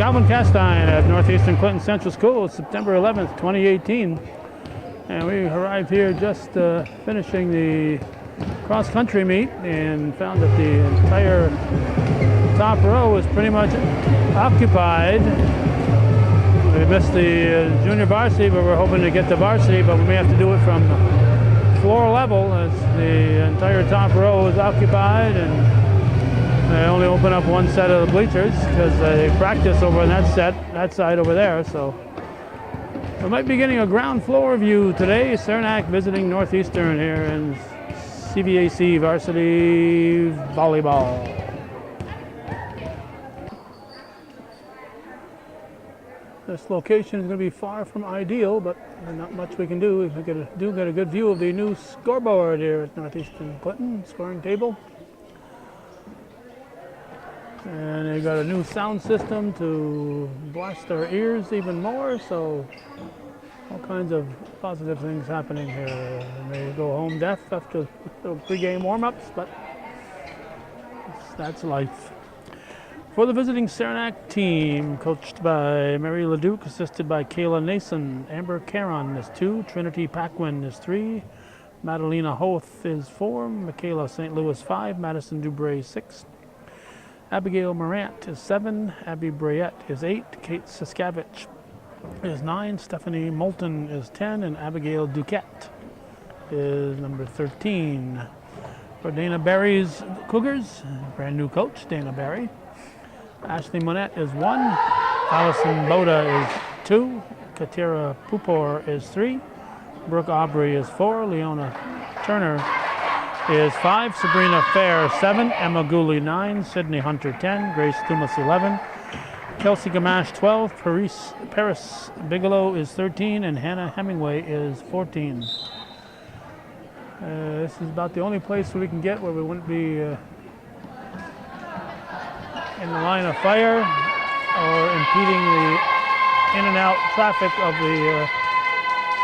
Calvin Castine at Northeastern Clinton Central School. It's September 11th, 2018. And we arrived here just finishing the cross-country meet and found that the entire top row is pretty much occupied. We missed the junior varsity, but we're hoping to get the varsity, but we may have to do it from floor level as the entire top row is occupied, and they only open up one set of the bleachers because they practice over on that side over there. So we might be getting a ground floor view today. Saranac visiting Northeastern here in CVAC varsity volleyball. This location is going to be far from ideal, but not much we can do. We get a good view of the new scoreboard here at Northeastern Clinton, scoring table. And they got a new sound system to blast our ears even more, so all kinds of positive things happening here. They go home deaf after the pregame warm-ups, but that's life. For the visiting Saranac team, coached by Mary LeDuc, assisted by Kayla Nason, Amber Caron is 2, Trinity Paquin is 3, Madalena Hoth is 4, Michaela St. Louis 5, Madison Dubray 6, Abigail Morant is 7, Abby Brayette is 8, Kate Siskavich is 9, Stephanie Moulton is 10, and Abigail Duquette is number 13. For Dana Barry's Cougars, brand new coach, Dana Barry, Ashley Monette is 1, Allison Boda is 2, Katira Pupor is 3, Brooke Aubrey is 4, Leona Turner is 5, Sabrina Fair 7, Emma Gooley 9, Sydney Hunter 10, Grace Dumas 11, Kelsey Gamache 12, Paris Bigelow is 13, and Hannah Hemingway is 14. This is about the only place we can get where we wouldn't be in the line of fire or impeding the in and out traffic of the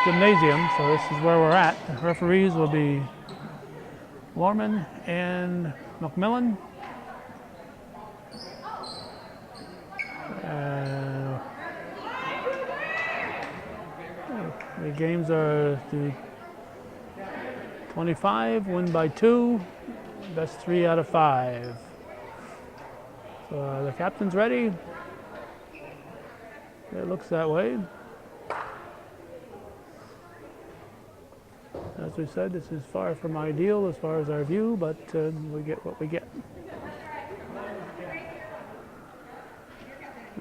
gymnasium. So this is where we're at. The referees will be Lorman and McMillan. The games are to 25, win by 2, best 3 out of 5. So the captain's ready. It looks that way. As we said, this is far from ideal as far as our view, but we get what we get.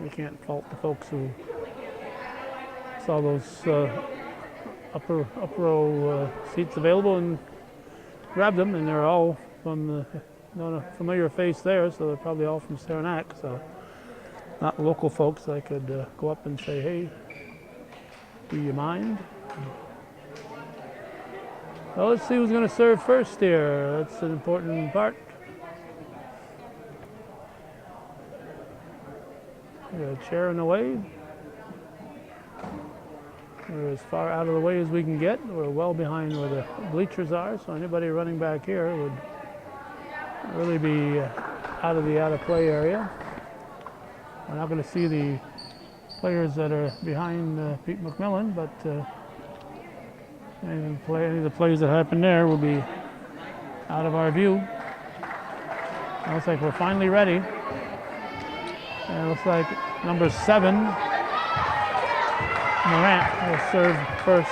We can't fault the folks who saw those upper row seats available and grabbed them, and they're all from the a familiar face there, so they're probably all from Saranac, so not local folks. I could go up and say, hey, do you mind? Well, let's see who's going to serve first here. That's an important part. We got a chair in the way. We're as far out of the way as we can get. We're well behind where the bleachers are, so anybody running back here would really be out of play area. We're not going to see the players that are behind Pete McMillan, but any of the plays that happen there will be out of our view. It looks like we're finally ready. And it looks like number 7, Morant, will serve first.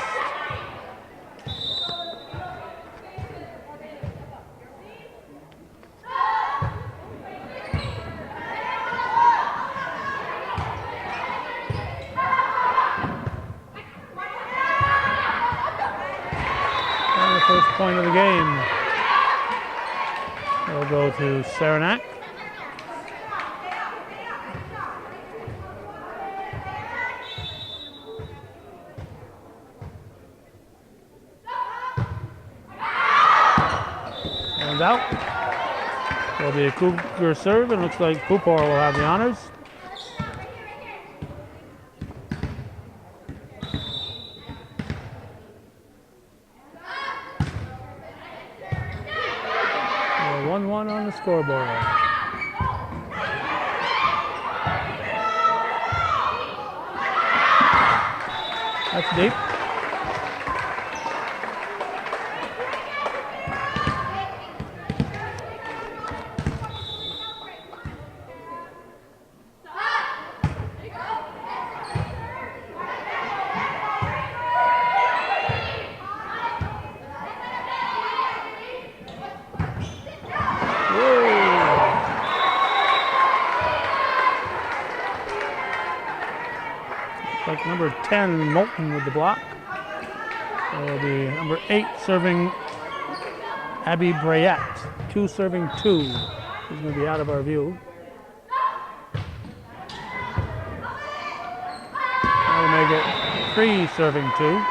First point of the game will go to Saranac. And out. Will be a Cougar serve, and looks like Pupor will have the honors. On the scoreboard. That's deep. Like number 10, Moulton with the block. It'll be number 8 serving Abby Brayette. 2 serving 2. He's going to be out of our view. That'll make it 3 serving 2.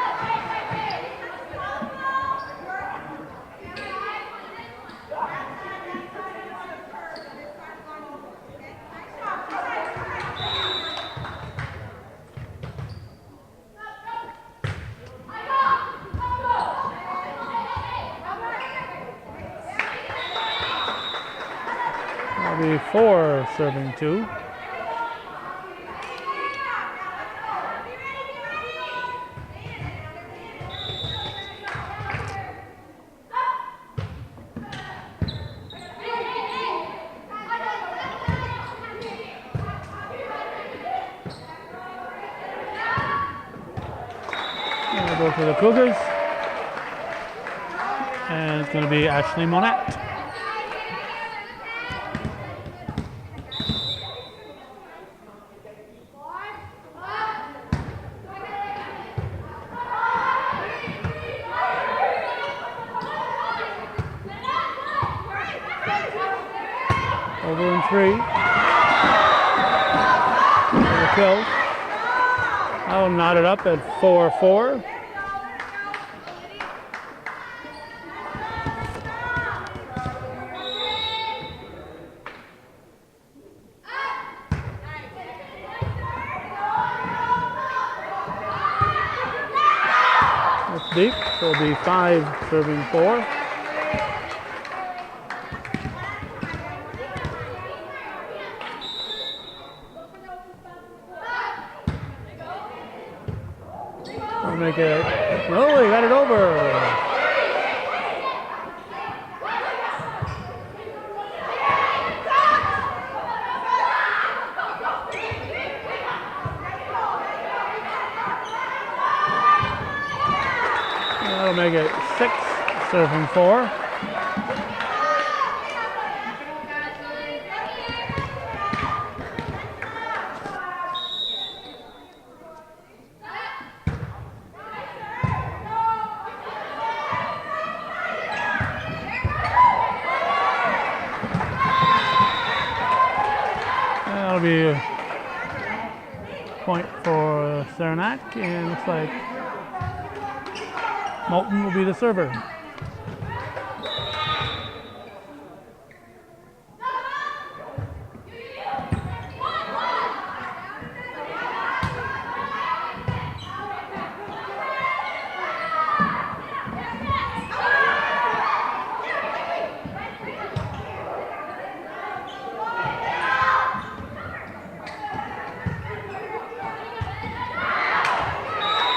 That'll be 4 serving 2. We'll go to the Cougars. And it's going to be Ashley Monette. Over in 3. The kill. I'll knot it up at 4-4. That's deep, so it'll be 5 serving 4. We'll make it, oh, they got it over. That'll make it 6 serving 4. That'll be a point for Saranac, and looks like Moulton will be the server.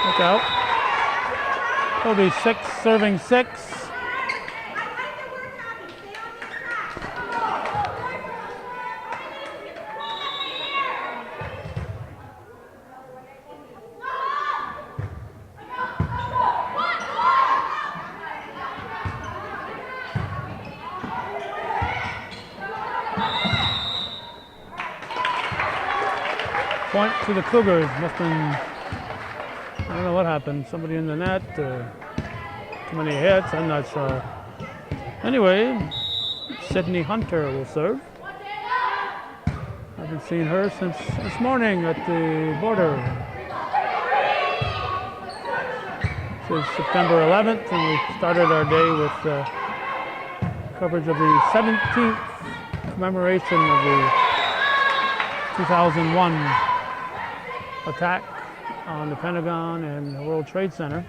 Look out. It'll be 6 serving 6. Point to the Cougars. Must have been, I don't know what happened. Somebody in the net. Too many hits. I'm not sure. Anyway, Sydney Hunter will serve. I haven't seen her since this morning at the border. This is September 11th, and we started our day with coverage of the 17th commemoration of the 2001 attack on the Pentagon and the World Trade Center.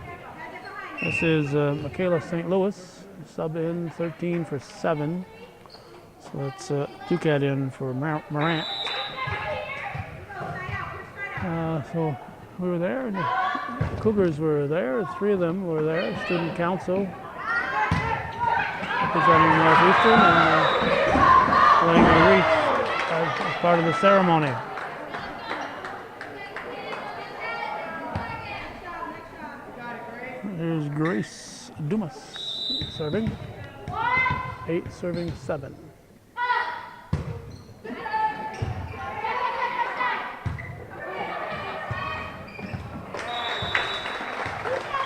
This is Michaela St. Louis, sub in 13 for 7. So let's Ducat in for Morant. So we were there. Cougars were there. 3 of them were there. Student council representing Northeastern and playing the wreath as part of the ceremony. Here's Grace Dumas serving. 8 serving 7.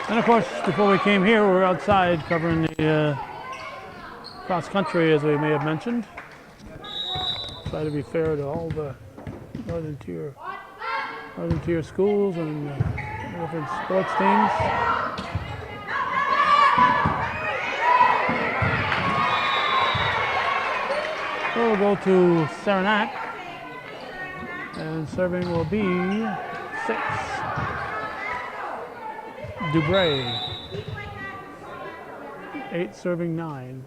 And of course, before we came here, we were outside covering the cross country, as we may have mentioned. Try to be fair to all the northern tier schools and different sports teams. So we'll go to Saranac, and serving will be 6. Dubray, 8 serving 9.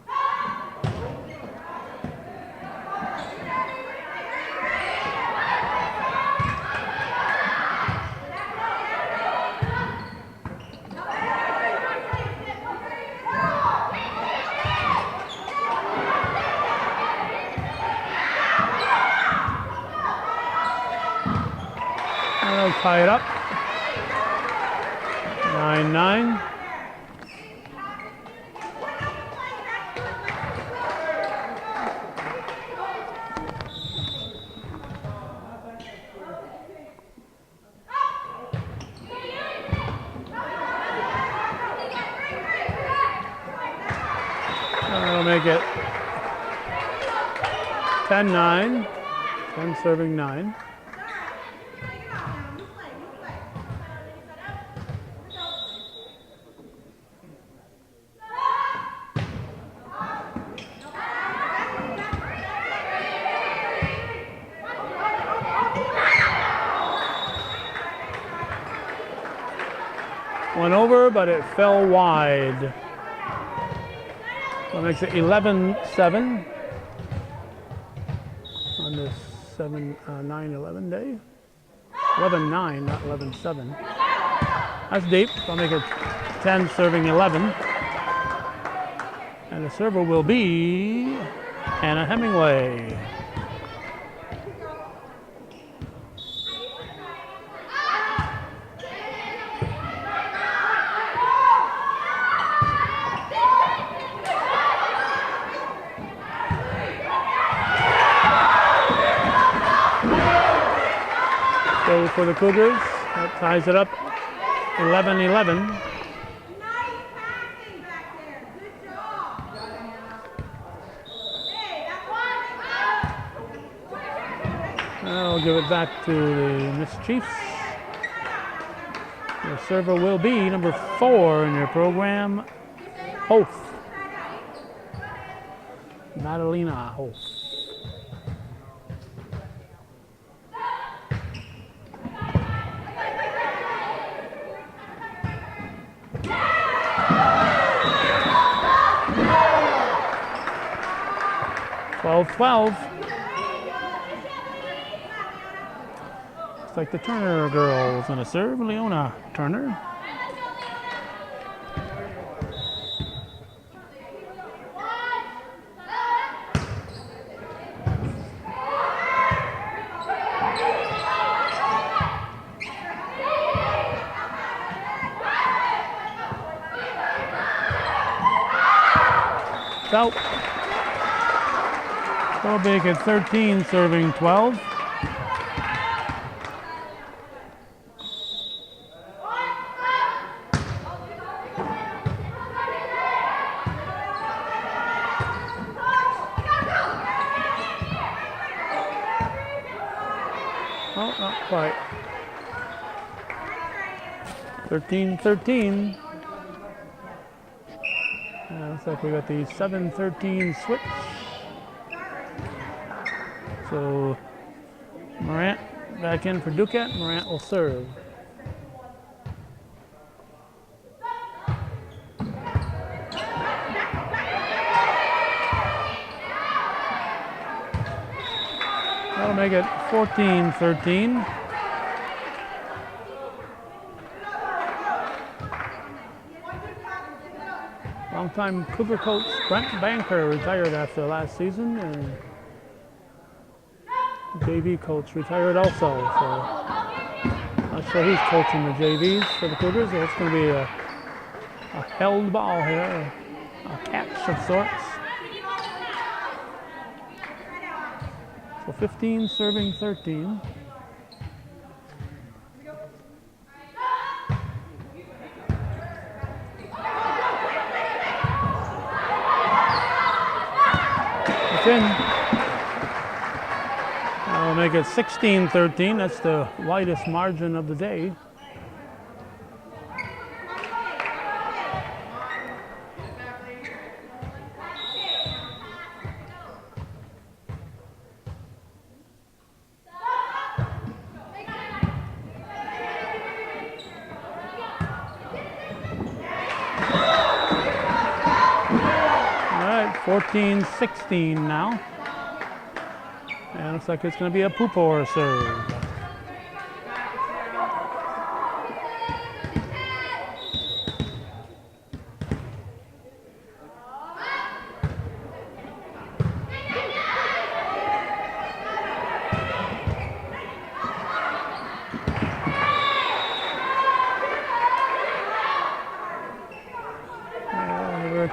I'll tie it up. 9-9. That'll make it 10-9. 10 serving 9. Went over, but it fell wide. That makes it 11-7 on this 9-11 day. 11-9, not 11-7. That's deep. So I'll make it 10 serving 11. And the server will be Hannah Hemingway. 2 for the Cougars. That ties it up 11-11. I'll give it back to the Miss Chiefs. The server will be number 4 in your program, Hoth. Madalena Hoth. Looks like the Turner girls gonna serve. Leona Turner. Out. So big at 13, serving 12. Oh, not quite. 13-13. Looks like we got the 7-13 switch. So Morant back in for Duquette. Morant will serve. That'll make it 14-13. full-time Cougar coach Brent Banker retired after last season, and JV coach retired also. So not sure who's coaching the JVs for the Cougars. So it's going to be a held ball here, a catch of sorts. So 15 serving 13. It's in. That'll make it 16-13. That's the widest margin of the day. All right, 14-16 now. And it looks like it's going to be a Pupor serve.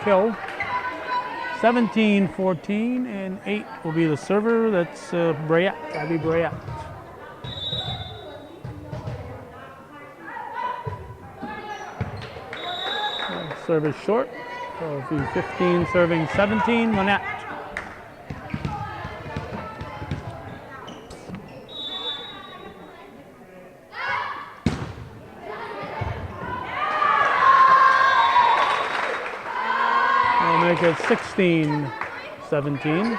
Kill. 17-14, and 8 will be the server. That's Bryant, Abby Bryant. Serve is short, so it'll be 15 serving 17, Manette. Make it 16-17.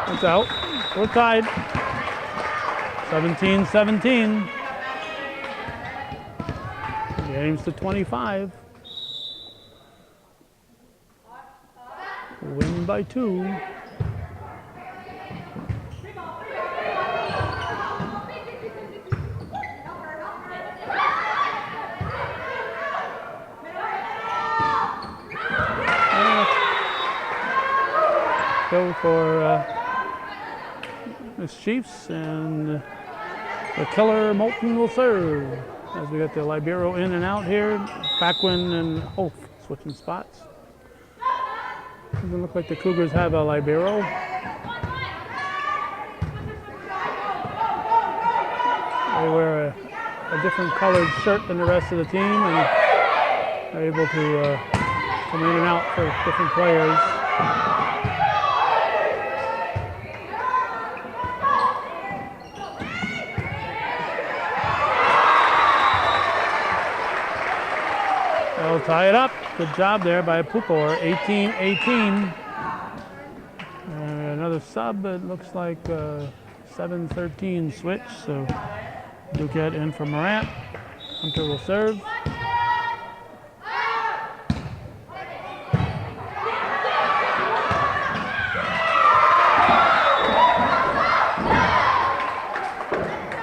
It's out. We're tied. 17-17. Games to 25. Win by 2. Go for Miss Chiefs, and the killer Moulton will serve. As we got the libero in and out here, Paquin and Hof switching spots. Doesn't look like the Cougars have a libero. They wear a different colored shirt than the rest of the team, and are able to come in and out for different players. They'll tie it up. Good job there by Pupor. 18-18. Another sub. It looks like 7-13 switch. So Duquette in for Morant. Hunter will serve.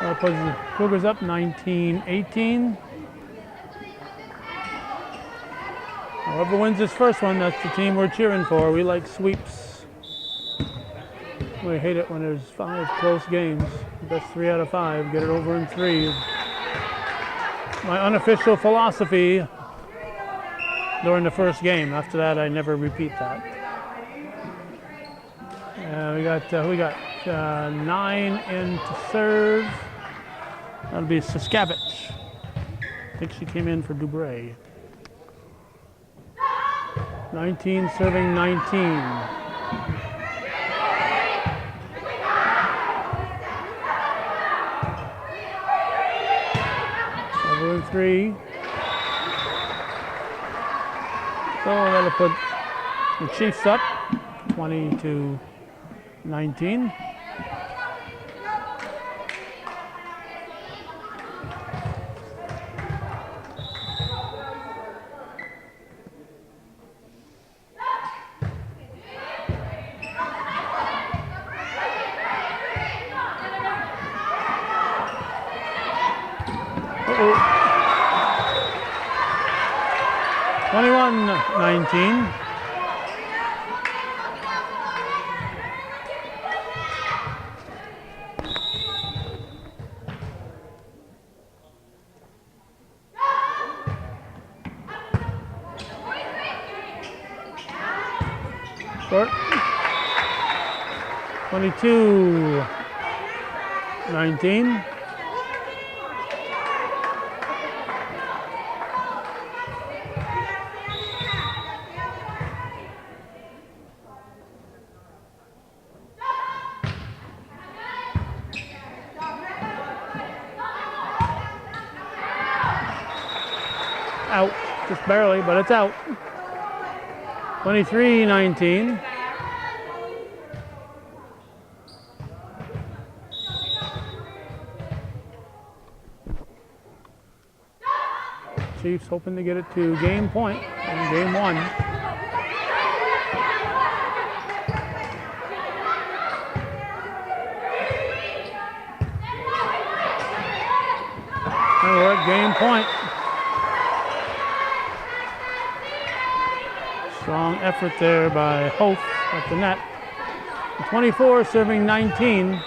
That puts the Cougars up 19-18. Whoever wins this first one, that's the team we're cheering for. We like sweeps. We hate it when there's 5 close games. Best 3 out of 5. Get it over in 3. My unofficial philosophy during the first game. After that, I never repeat that. We got 9 in to serve. That'll be Siskavich. I think she came in for Dubray. 19 serving 19. Over in 3. So that'll put the Chiefs up 20-19. 21-19. Short. 22-19. Out, just barely, but it's out. 23-19. Chiefs hoping to get it to game point in game one. And we're at game point. Strong effort there by Hof at the net. 24 serving 19.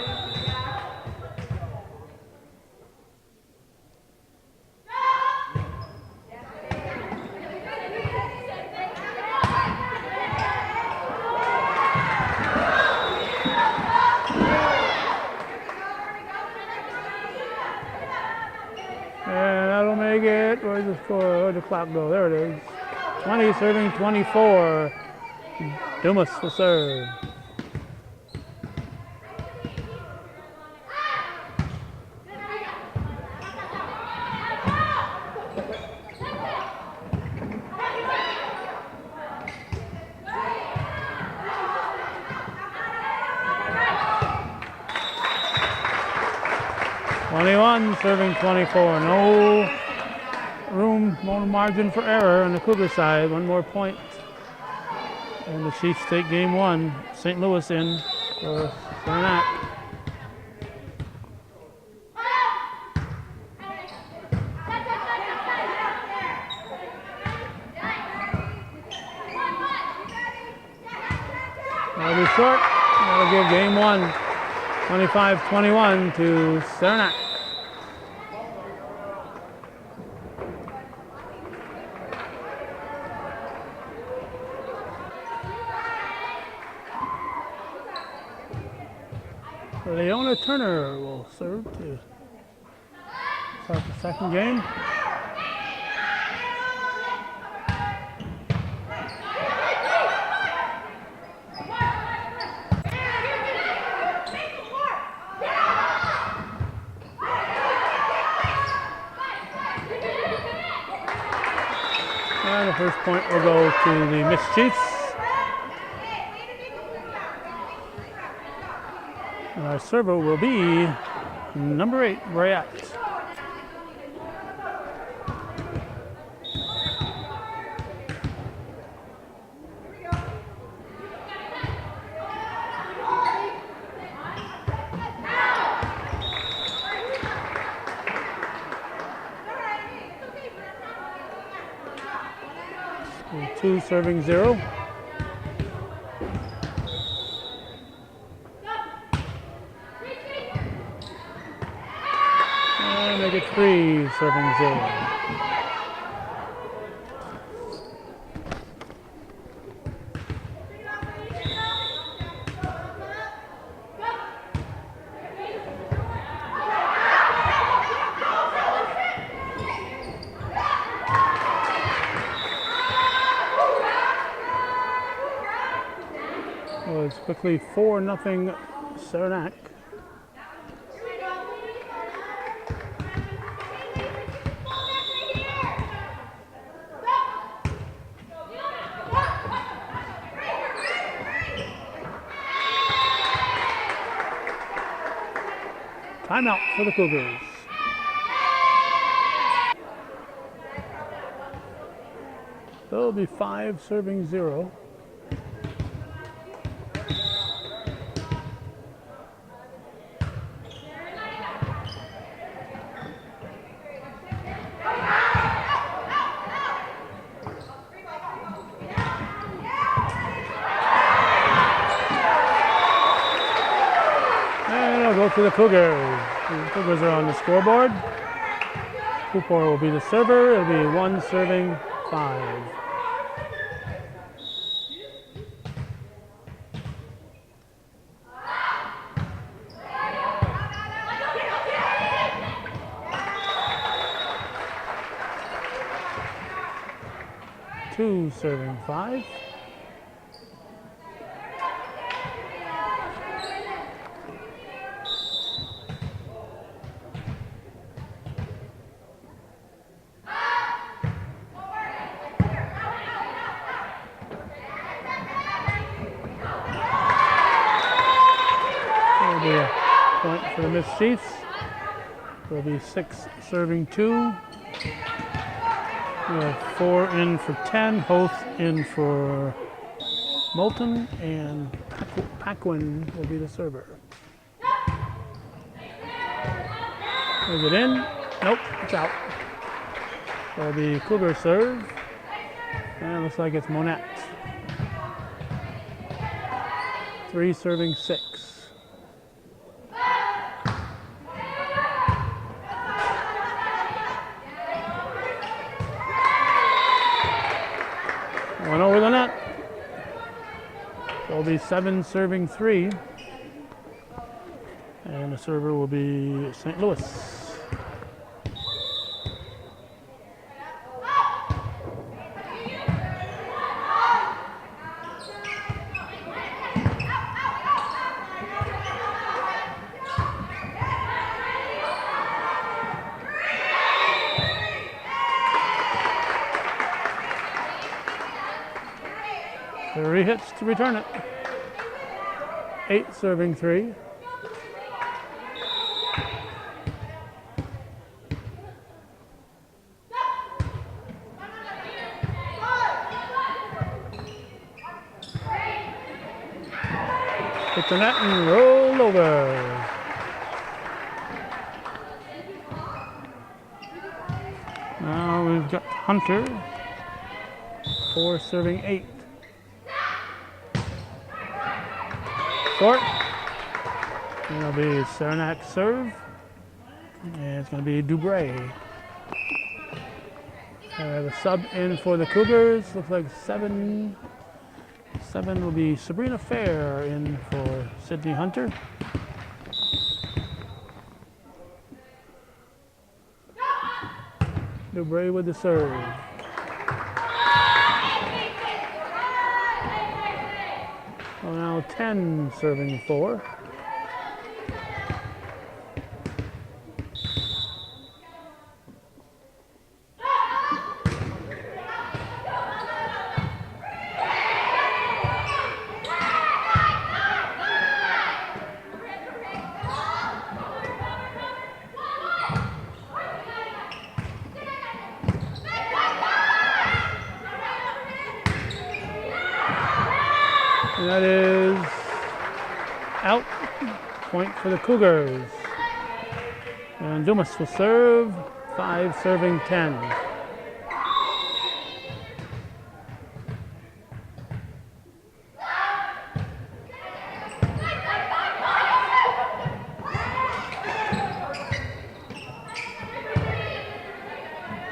And that'll make it. Where's the score? Where'd the clock go? There it is. 20 serving 24. Dumas will serve. Serving 24. No room, no margin for error on the Cougar side. One more point. And the Chiefs take game one. St. Louis in for Saranac. That'll be short. That'll give game one 25-21 to Saranac. Leona Turner will serve to start the second game. And the first point will go to the Miss Chiefs. And our server will be number 8, Rayat. And 2 serving 0. Make it 3 serving 0. Well, it's quickly 4-0 Saranac. Timeout for the Cougars. There'll be 5 serving 0. to the Cougars. The Cougars are on the scoreboard. Cooper will be the server. It'll be 1 serving 5. Two serving 5. There'll be a point for the Miss Chiefs. There'll be 6 serving 2. We have 4 in for 10, Hoth in for Moulton, and Paquin will be the server. Is it in? Nope, it's out. That'll be Cougar serve, and it looks like it's Monette. 3 serving 6. One over the net. There'll be 7 serving 3. And the server will be St. Louis. Three hits to return it. 8 serving 3. Hit the net and roll over. Now we've got Hunter. 4 serving 8. Short. And it'll be Saranac serve. And it's going to be Dubray. The sub in for the Cougars. Looks like 7. 7 will be Sabrina Fair in for Sydney Hunter. Dubray with the serve. So now 10 serving 4. And that is out. Point for the Cougars. And Dumas will serve. 5 serving 10.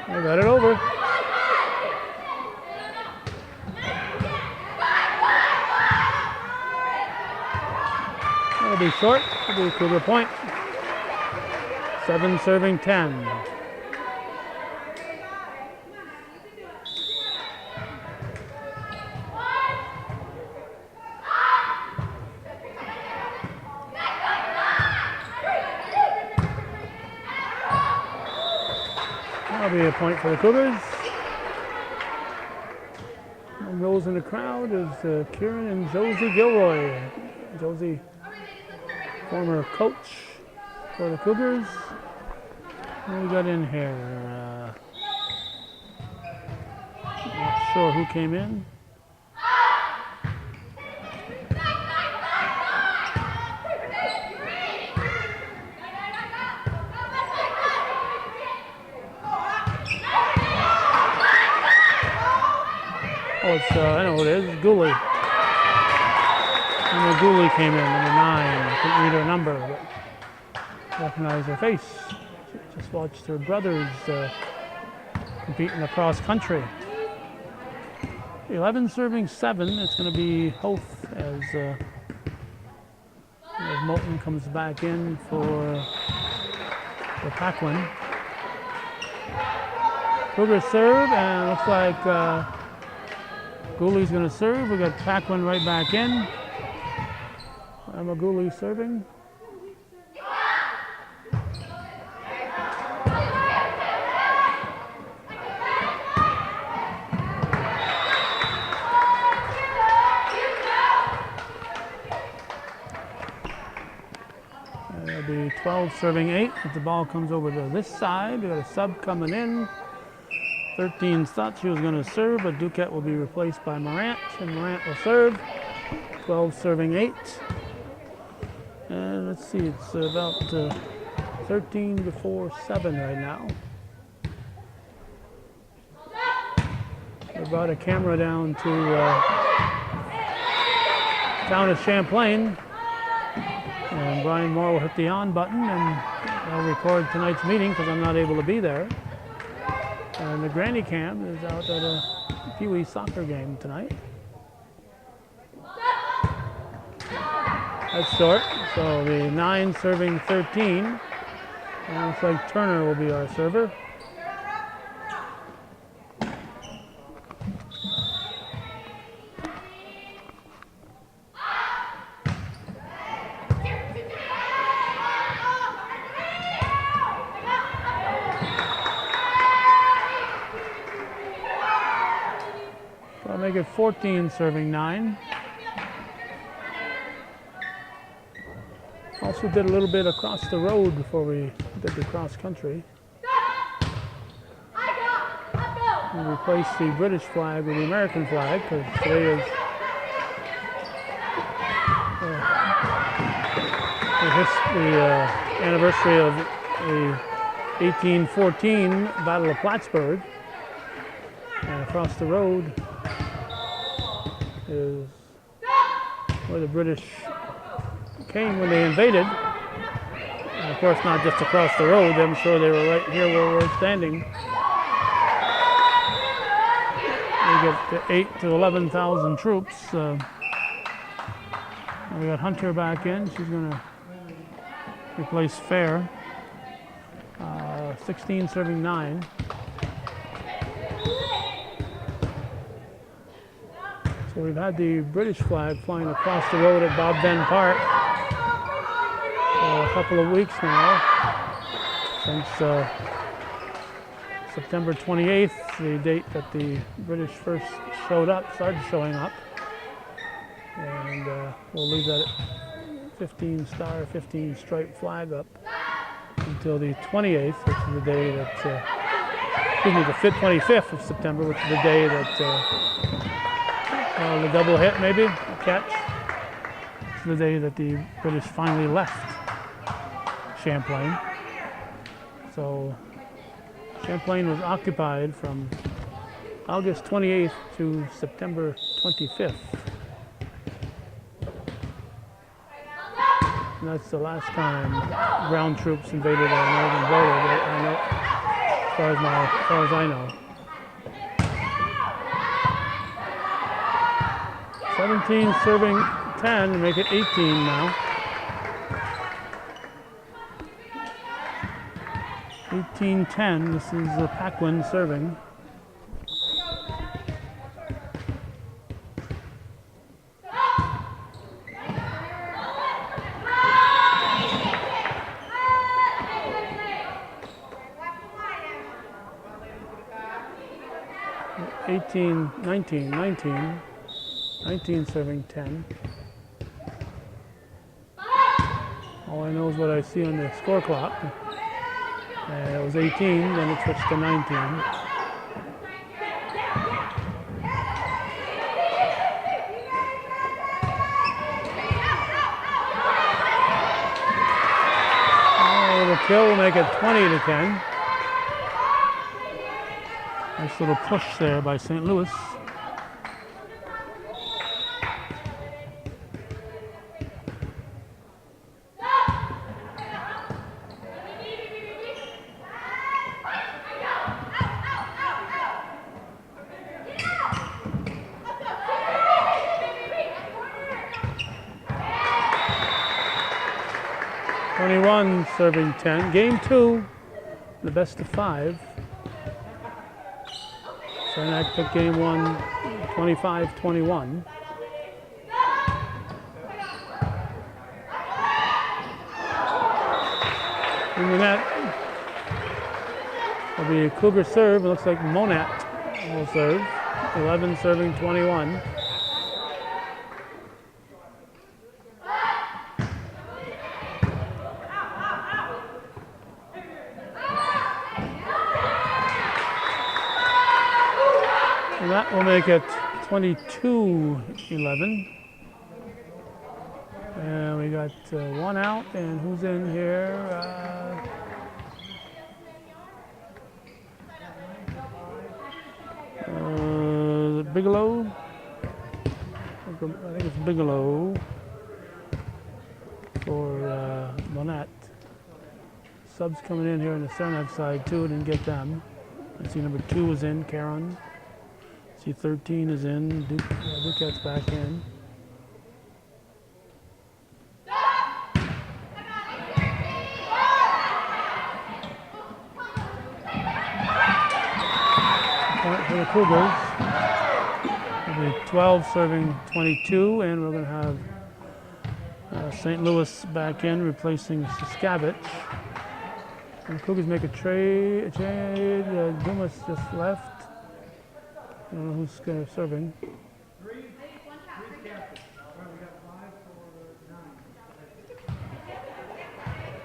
They got it over. That'll be short. That'll be a Cougar point. 7 serving 10. That'll be a point for the Cougars. And those in the crowd is Kieran and Josie Gilroy. Josie, former coach for the Cougars. What we got in here? Not sure who came in. Oh, it's, I know who it is, Gooley. Number Gooley came in, number 9. I couldn't read her number, but recognize her face. She just watched her brothers compete in the cross country. 11 serving 7. It's going to be Hoth as Moulton comes back in for Paquin. Cougars serve, and looks like Gooley's going to serve. We got Paquin right back in. Emma Gooley serving. It'll be 12 serving 8. If the ball comes over to this side, we got a sub coming in. 13 thought she was going to serve, but Duquette will be replaced by Morant, and Morant will serve. 12 serving 8. And let's see, it's about 13 before 7 right now. We brought a camera down to town of Champlain, and Brian Moore will hit the on button, and I'll record tonight's meeting because I'm not able to be there. And the Granny Cam is out at a Pee Wee soccer game tonight. That's short, so the 9 serving 13. And it looks like Turner will be our server. I'll make it 14 serving 9. Also did a little bit across the road before we did the cross country. We replaced the British flag with the American flag because today is the anniversary of the 1814 Battle of Plattsburgh. And across the road is where the British came when they invaded. And of course, not just across the road. I'm sure they were right here where we're standing. We get 8 to 11,000 troops. We got Hunter back in. She's going to replace Fair. 16 serving 9. So we've had the British flag flying across the road at Bob Venn Park for a couple of weeks now, since September 28th, the date that the British first started showing up. And we'll leave that 15 star, 15 stripe flag up until the 28th, which is the day that, the 25th of September, which is the day that the double hit, maybe, a catch. It's the day that the British finally left Champlain. So Champlain was occupied from August 28th to September 25th. And that's the last time ground troops invaded our northern border, as far as I know. 17 serving 10 to make it 18 now. 18-10, this is Paquin serving. Nineteen serving 10. All I know is what I see on the score clock. It was 18, then it switched to 19. The kill will make it 20-10. Nice little push there by St. Louis. 21 serving 10. Game 2, the best of 5. Saranac took game 1, 25-21. In the net will be a Cougar serve. It looks like Monat will serve. 11 serving 21. And that will make it 22-11. And we got one out, and who's in here? Bigelow. I think it's Bigelow for Monat. Subs coming in here on the Saranac side too. Didn't get them. I see number 2 is in, Caron. I see 13 is in. Duquette's back in. Point for the Cougars. It'll be 12 serving 22, and we're going to have St. Louis back in, replacing Saskavich. And the Cougars make a trade. Dumas just left. I don't know who's serving.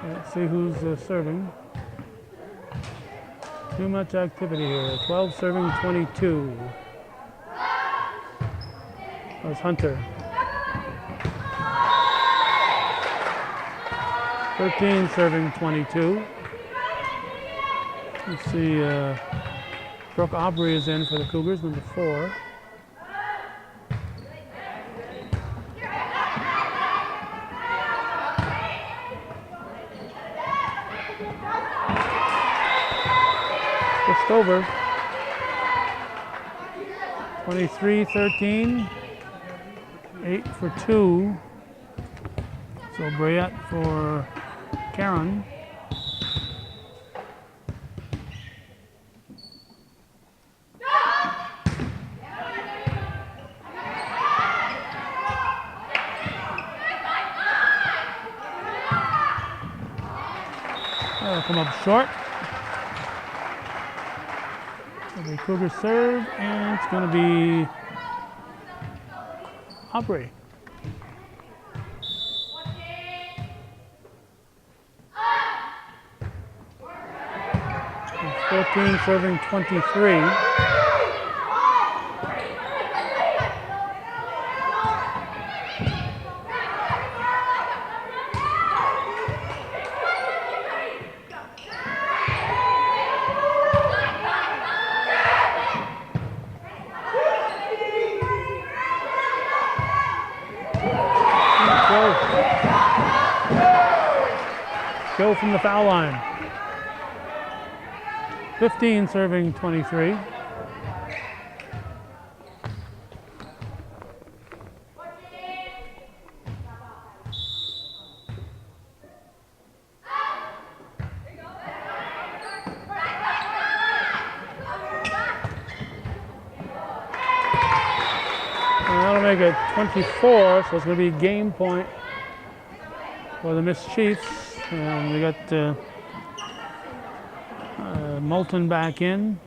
Let's see who's serving. Too much activity here. 12 serving 22. That was Hunter. 13 serving 22. Let's see, Brooke Aubrey is in for the Cougars, number 4. Switched over. 23-13. 8 for 2. So Briette for Caron. That'll come up short. The Cougars serve, and it's going to be Aubrey. 14 serving 23. Go from the foul line. 15 serving 23. And that'll make it 24, so it's going to be game point for the Miss Chiefs. And we got Moulton back in.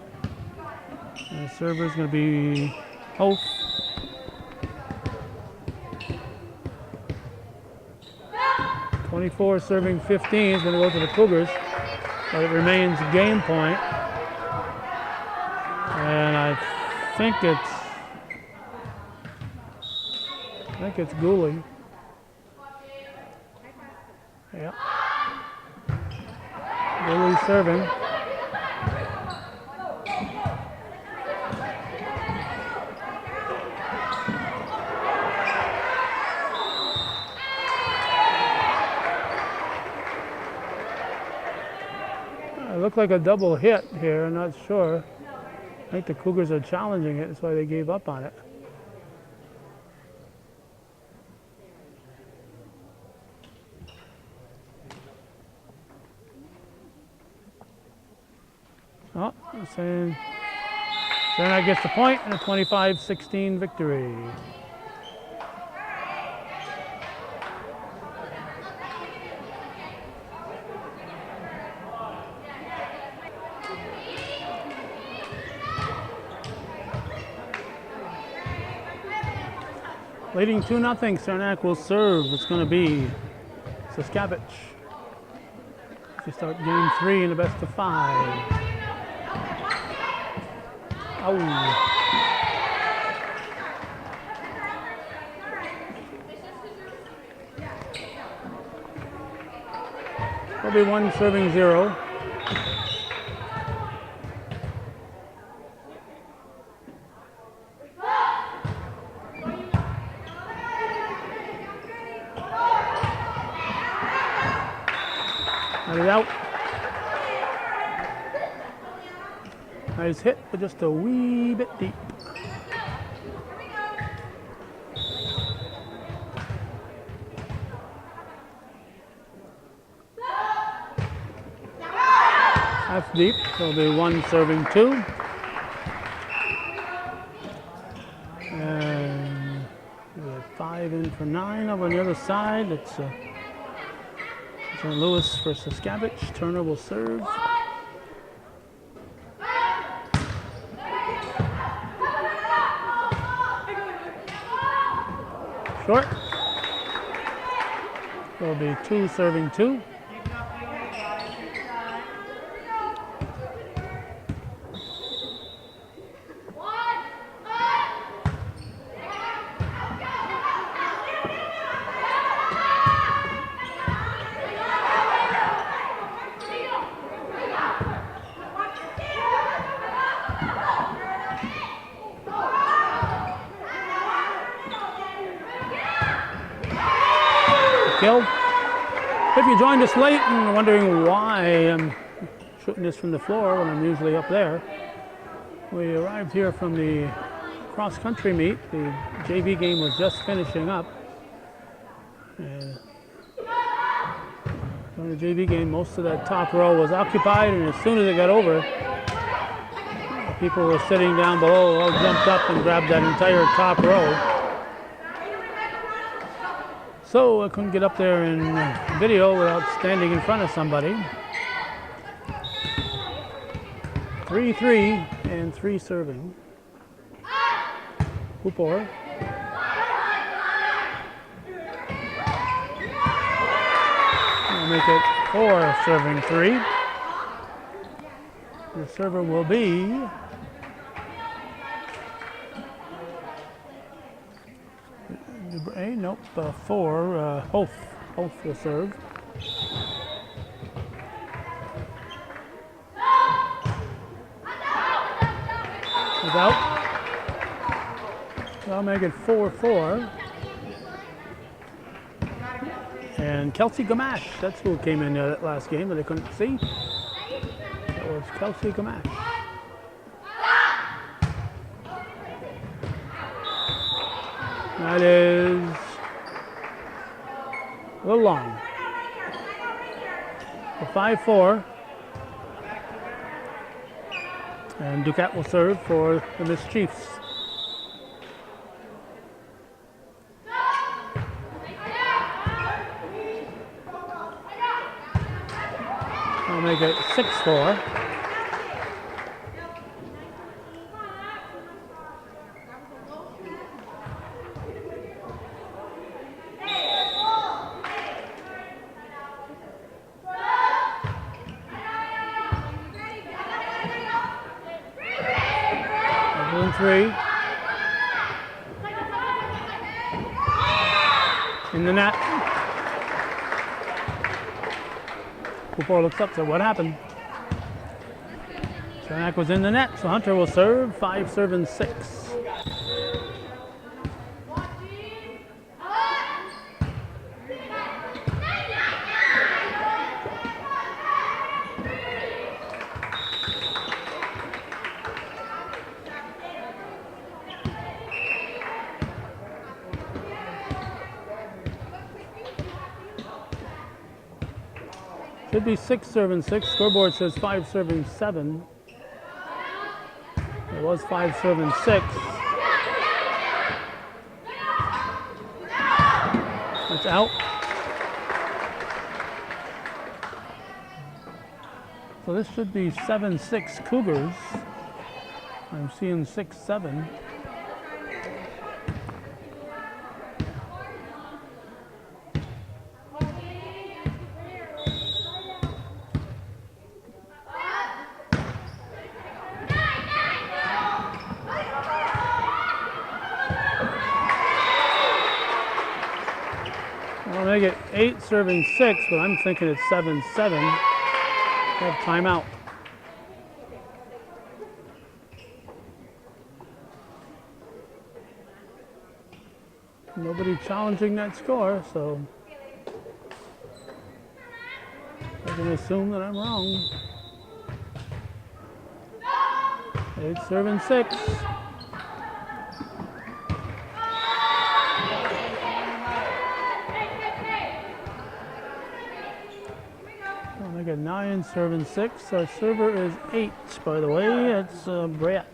And the server is going to be Hof. .24 serving 15 is going to go to the Cougars, but it remains game point. And I think it's Gooley. Yeah. Gooley serving. It looked like a double hit here, I'm not sure. I think the Cougars are challenging it, that's why they gave up on it. saying Saranac gets the point and a 25-16 victory. Leading 2-0, Saranac will serve. It's going to be Saskavich. To start game 3 in the best of 5. Oh. There'll be 1 serving 0. It out. Nice hit, but just a wee bit deep. That's deep, so it'll be 1 serving 2. And 5 in for 9 over on the other side. It's St. Louis for Saskavich. Turner will serve. Short. There'll be 2 serving 2. Killed. If you joined us late and are wondering why I'm shooting this from the floor when I'm usually up there, we arrived here from the cross-country meet. The JV game was just finishing up. And during the JV game, most of that top row was occupied, and as soon as it got over, people were sitting down below all jumped up and grabbed that entire top row. So I couldn't get up there in video without standing in front of somebody. 3-3 and 3 serving. Hoopor. I'll make it 4 serving 3. The server will be nope, 4. Hof will serve. He's out. So I'll make it 4-4. And Kelsey Gamache, that's who came in that last game that I couldn't see. That was Kelsey Gamache. That is a little long. The 5-4. And Ducat will serve for the Miss Chiefs. I'll make it 6-4. Three. In the net. Cooper looks up, so what happened? Saranac was in the net, so Hunter will serve. 5 serving 6. Should be 6 serving 6. Scoreboard says 5 serving 7. It was 5 serving 6. It's out. So this should be 7-6 Cougars. I'm seeing 6-7. I'll make it 8 serving 6, but I'm thinking it's 7-7. Have timeout. Nobody challenging that score, so I can assume that I'm wrong. 8 serving 6. I'll make it 9 serving 6. Our server is 8, by the way. It's Brett.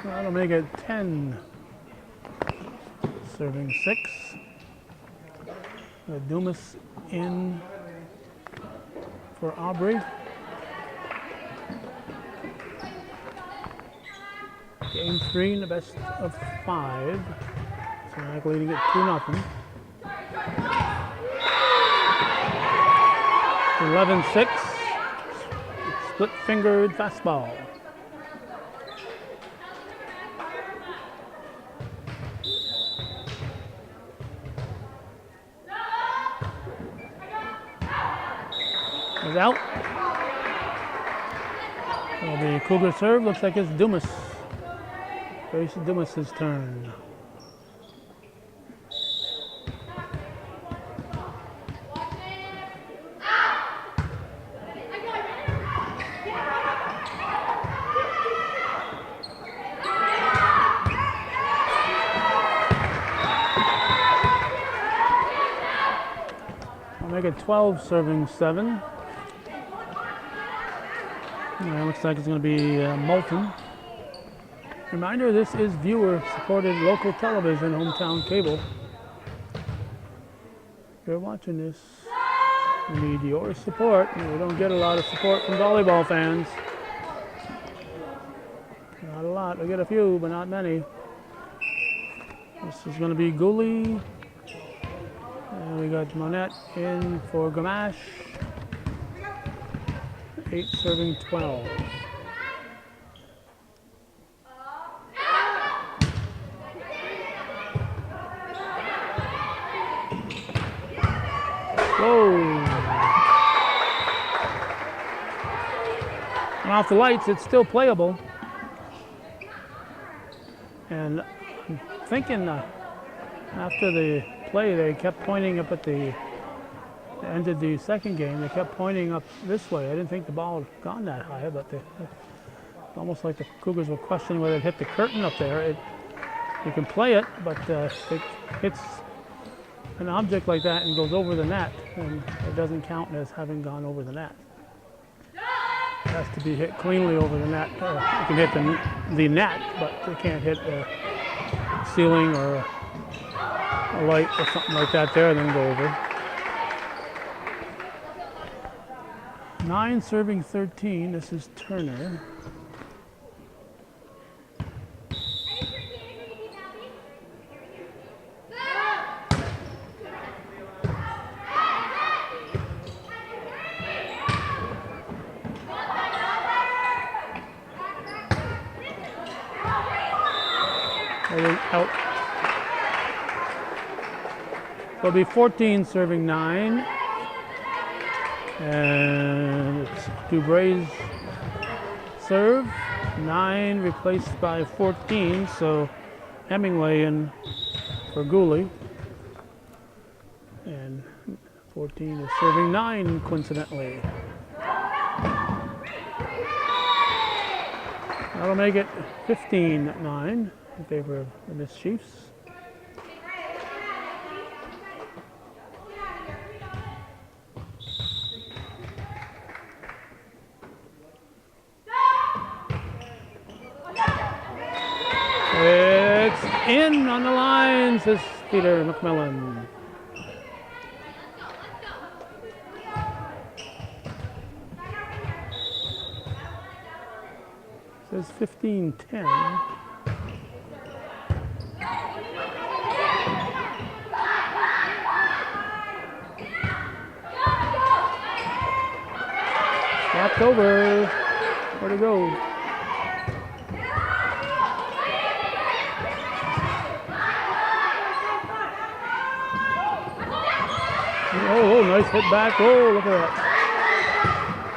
That'll make it 10 serving 6. Dumas in for Aubrey. Game 3 in the best of 5. Saranac leading it 2-0. 11-6. Split-fingered fastball. Is out. Well, the Cougar serve looks like it's Dumas. Grace Dumas' turn. I'll make it 12 serving 7. Yeah, looks like it's going to be Moulton. Reminder, this is viewer-supported local television, hometown cable. If you're watching this, we need your support. We don't get a lot of support from volleyball fans. Not a lot. We get a few, but not many. This is going to be Gooley. And we got Monette in for Gamache. 8 serving 12. Whoa. And off the lights, it's still playable. And I'm thinking after the play, they kept pointing up at the end of the second game. They kept pointing up this way. I didn't think the ball had gone that high, but it's almost like the Cougars were questioning whether it hit the curtain up there. You can play it, but if it hits an object like that and goes over the net, and it doesn't count as having gone over the net. It has to be hit cleanly over the net. You can hit the net, but you can't hit a ceiling or a light or something like that there and then go over. 9 serving 13. This is Turner. Out. So it'll be 14 serving 9. And it's Dubray's serve. 9 replaced by 14, so Hemingway in for Gooley. And 14 is serving 9, coincidentally. That'll make it 15-9 in favor of the Miss Chiefs. It's in on the line, says Peter McMillan. Says 15-10. Knocked over. Where'd it go? Oh, nice hit back. Oh, look at that.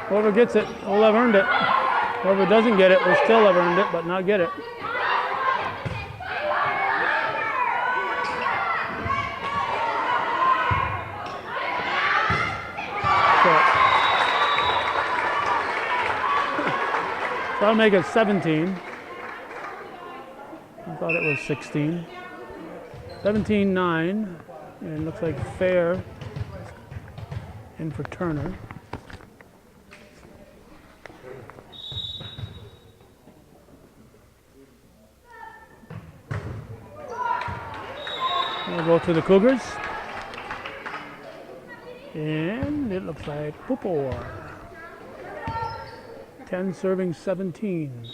Whoever gets it will have earned it. Whoever doesn't get it will still have earned it, but not get it. So I'll make it 17. I thought it was 16. 17-9, and it looks like fair in for Turner. We'll go to the Cougars. And it looks like Pupor. 10 serving 17.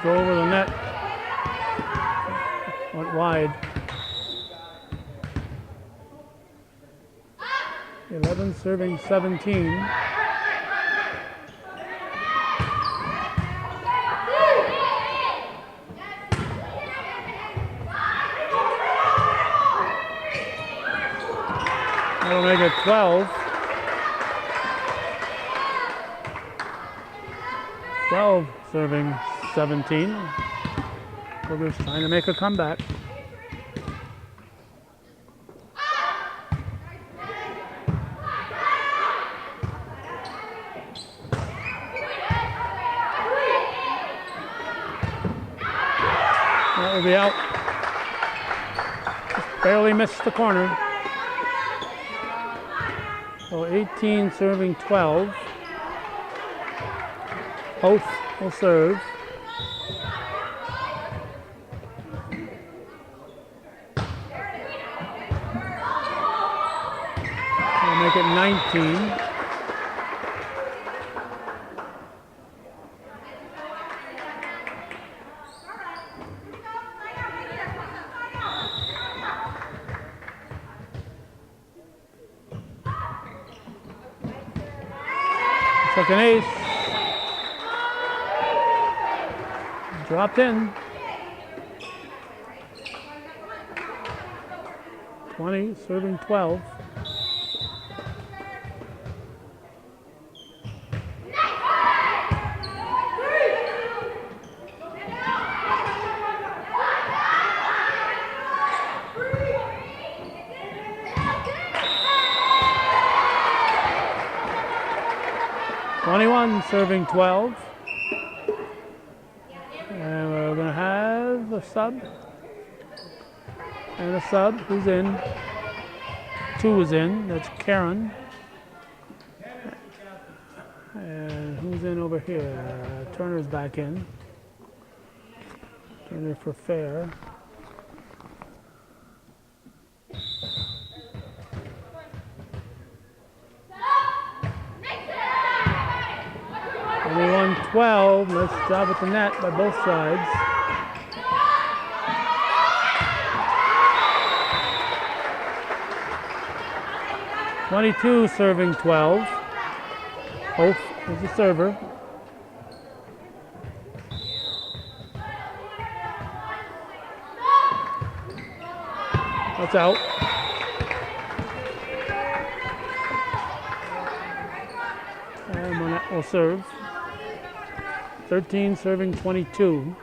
Go over the net. Went wide. 11 serving 17. That'll make it 12. 12 serving 17. Cougars trying to make a comeback. That will be out. Just barely missed the corner. So 18 serving 12. Both will serve. We'll make it 19. Took an ace. Dropped in. 20, serving 12. Serving 12. And we're going to have a sub. And a sub. Who's in? 2 is in. That's Karen. And who's in over here? Turner's back in. Turner for fair. We won 12. Nice job at the net by both sides. 22 serving 12. Hof is the server. That's out. And Monette will serve. 13 serving 22.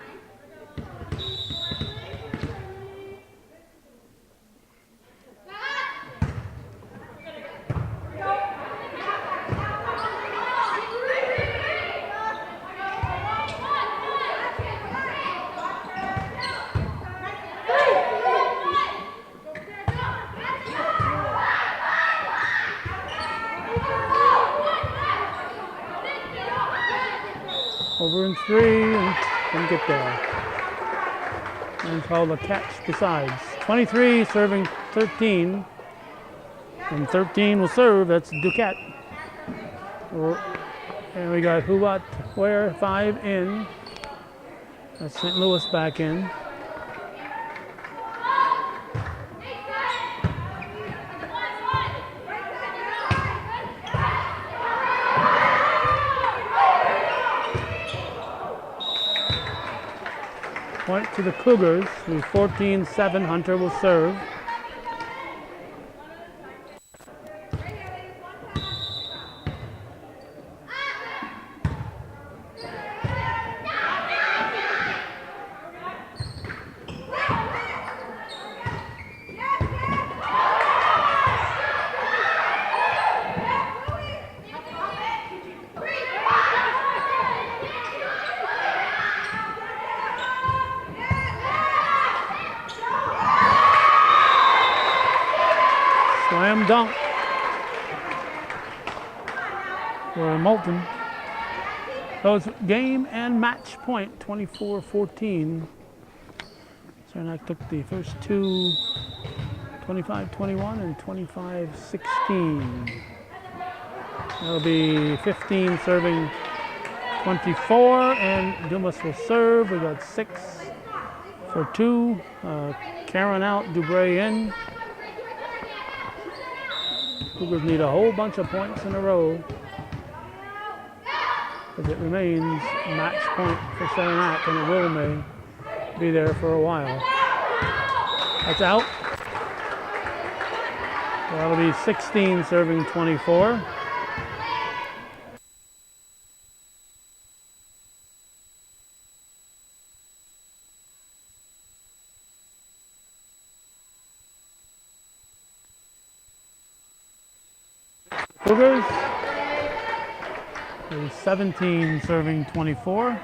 Over in 3 and didn't get there. And called a catch besides. 23 serving 13. And 13 will serve. That's Duquette. And we got Huat Ware 5 in. That's St. Louis back in. Point to the Cougars. 14-7. Hunter will serve. Slam dunk for Moulton. So it's game and match point, 24-14. Saranac took the first two, 25-21 and 25-16. That'll be 15 serving 24, and Dumas will serve. We got 6 for 2. Karen out, Dubray in. Cougars need a whole bunch of points in a row as it remains match point for Saranac, and it will may be there for a while. That's out. So that'll be 16 serving 24. Cougars, 17 serving 24.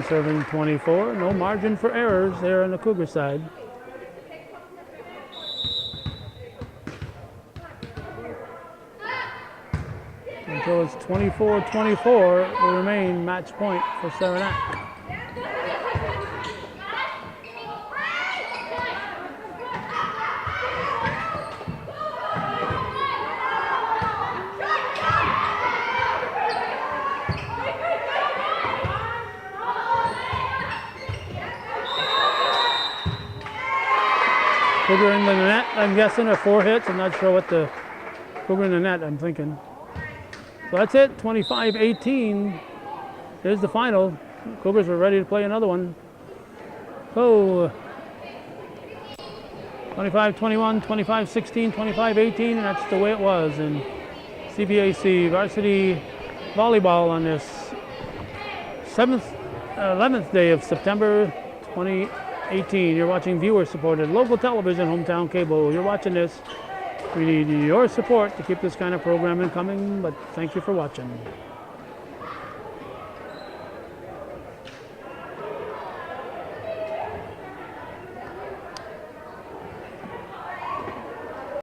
Serving 24. No margin for errors there on the Cougar side. Until it's 24-24, it will remain match point for Saranac. Cougar in the net, I'm guessing, or 4 hits. I'm not sure what the Cougar in the net, I'm thinking. So that's it, 25-18. Here's the final. Cougars are ready to play another one. Oh, 25-21, 25-16, 25-18, and that's the way it was in CVAC varsity volleyball on this 11th day of September 2018. You're watching viewer-supported local television, hometown cable. You're watching this. We need your support to keep this kind of programming coming, but thank you for watching.